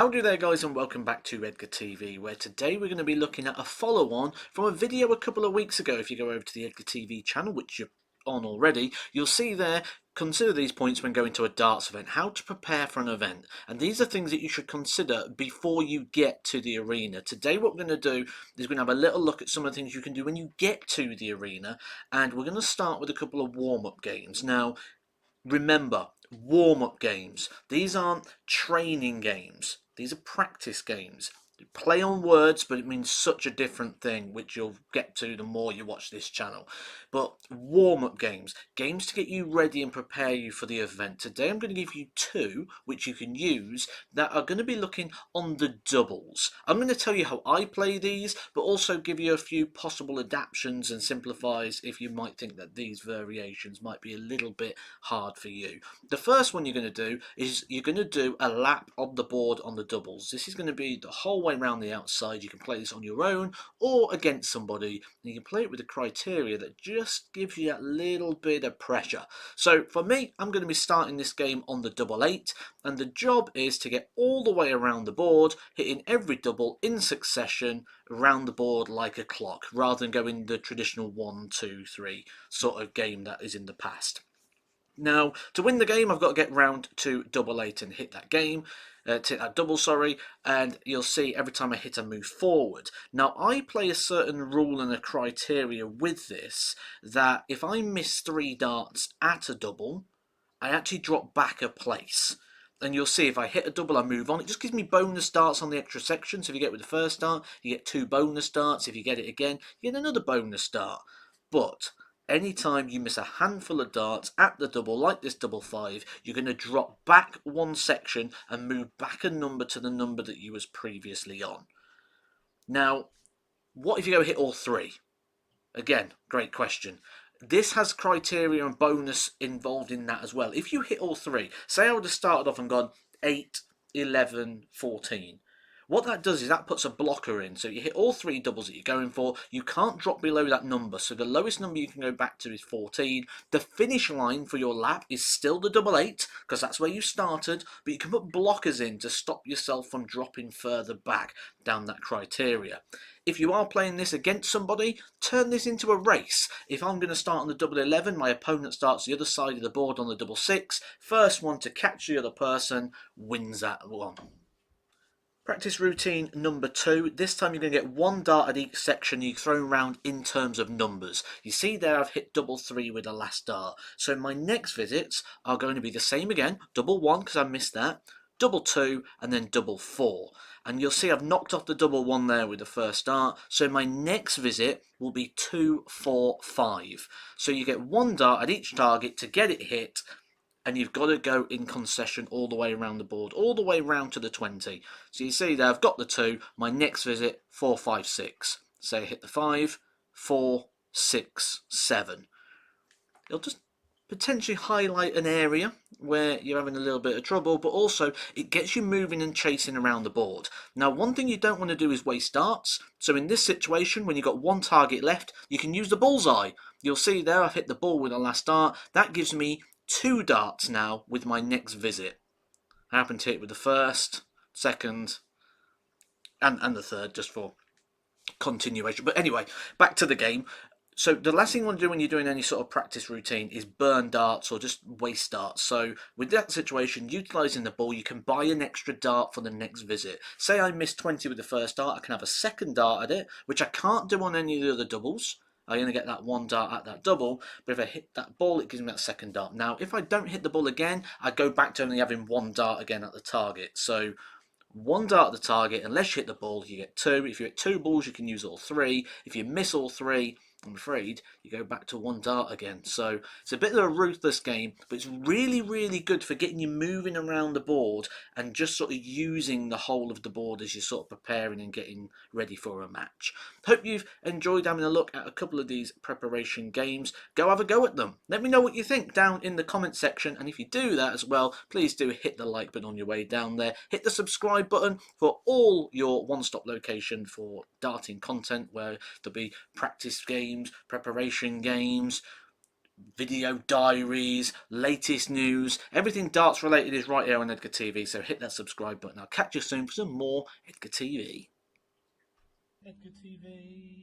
Howdy there guys, and welcome back to Edgar TV, where today we're going to be looking at a follow-on from a video a couple of weeks ago. If you go over to the Edgar TV channel, which you're on already, you'll see there, consider these points when going to a darts event, how to prepare for an event. And these are things that you should consider before you get to the arena. Today what we're going to do is we're going to have a little look at some of the things you can do when you get to the arena, and we're going to start with a couple of warm-up games. Now, remember, warm-up games. These aren't training games. These are practice games. Play on words, but it means such a different thing, which you'll get to the more you watch this channel. But warm-up games, games to get you ready and prepare you for the event. Today I'm going to give you two which you can use that are going to be looking on the doubles. I'm going to tell you how I play these, but also give you a few possible adaptations and simplifies if you might think that these variations might be a little bit hard for you. The first one you're going to do is you're going to do a lap on the board on the doubles. This is going to be the whole way around the outside. You can play this on your own or against somebody, and you can play it with a criteria that just gives you that little bit of pressure. So for me, I'm going to be starting this game on the double 8, and the job is to get all the way around the board, hitting every double in succession around the board like a clock, rather than going the traditional 1, 2, 3 sort of game that is in the past. Now, to win the game, I've got to get round to double 8 and hit that game. To hit that double, sorry, and you'll see every time I hit I move forward. Now, I play a certain rule and a criteria with this, that if I miss 3 darts at a double, I actually drop back a place. And you'll see if I hit a double, I move on. It just gives me bonus darts on the extra section. So if you get with the first dart, you get 2 bonus darts. If you get it again, you get another bonus dart. But anytime you miss a handful of darts at the double, like this double 5, you're going to drop back one section and move back a number to the number that you was previously on. Now, what if you go hit all 3? Again, great question. This has criteria and bonus involved in that as well. If you hit all 3, say I would have started off and gone 8, 11, 14. What that does is that puts a blocker in. So you hit all 3 doubles that you're going for. You can't drop below that number. So the lowest number you can go back to is 14. The finish line for your lap is still the double 8, because that's where you started. But you can put blockers in to stop yourself from dropping further back down that criteria. If you are playing this against somebody, turn this into a race. If I'm going to start on the double 11, my opponent starts the other side of the board on the double 6. First one to catch the other person wins that one. Practice routine number 2. This time you're going to get 1 dart at each section you throw around in terms of numbers. You see there I've hit double 3 with the last dart. So my next visits are going to be the same again. Double 1 because I missed that. Double 2 and then double 4. And you'll see I've knocked off the double 1 there with the first dart. So my next visit will be 2, 4, 5. So you get 1 dart at each target to get it hit, and you've got to go in concession all the way around the board, all the way round to the 20. So you see there, I've got the 2, my next visit, 4, 5, 6. Say I hit the 5, 4, 6, 7. It'll just potentially highlight an area where you're having a little bit of trouble, but also it gets you moving and chasing around the board. Now, one thing you don't want to do is waste darts. So in this situation, when you've got 1 target left, you can use the bullseye. You'll see there I've hit the ball with the last dart. That gives me 2 darts now with my next visit. I happen to hit with the first, second, and the third, just for continuation. But anyway, back to the game. So the last thing you want to do when you're doing any sort of practice routine is burn darts or just waste darts. So with that situation, utilising the ball, you can buy an extra dart for the next visit. Say I missed 20 with the first dart, I can have a second dart at it, which I can't do on any of the other doubles. I only get that 1 dart at that double, but if I hit that ball, it gives me that second dart. Now, if I don't hit the ball again, I go back to only having 1 dart again at the target. So 1 dart at the target, unless you hit the ball, you get 2. If you hit 2 balls, you can use all 3. If you miss all 3, I'm afraid you go back to 1 dart again. So it's a bit of a ruthless game, but it's really, really good for getting you moving around the board and just sort of using the whole of the board as you're sort of preparing and getting ready for a match. Hope you've enjoyed having a look at a couple of these preparation games. Go have a go at them. Let me know what you think down in the comment section, and if you do that as well, please do hit the like button on your way down there. Hit the subscribe button for all your one-stop location for darting content, where there'll be practice games, preparation games, video diaries, latest news, everything darts related is right here on Edgar TV, so hit that subscribe button. I'll catch you soon for some more Edgar TV. Edgar TV.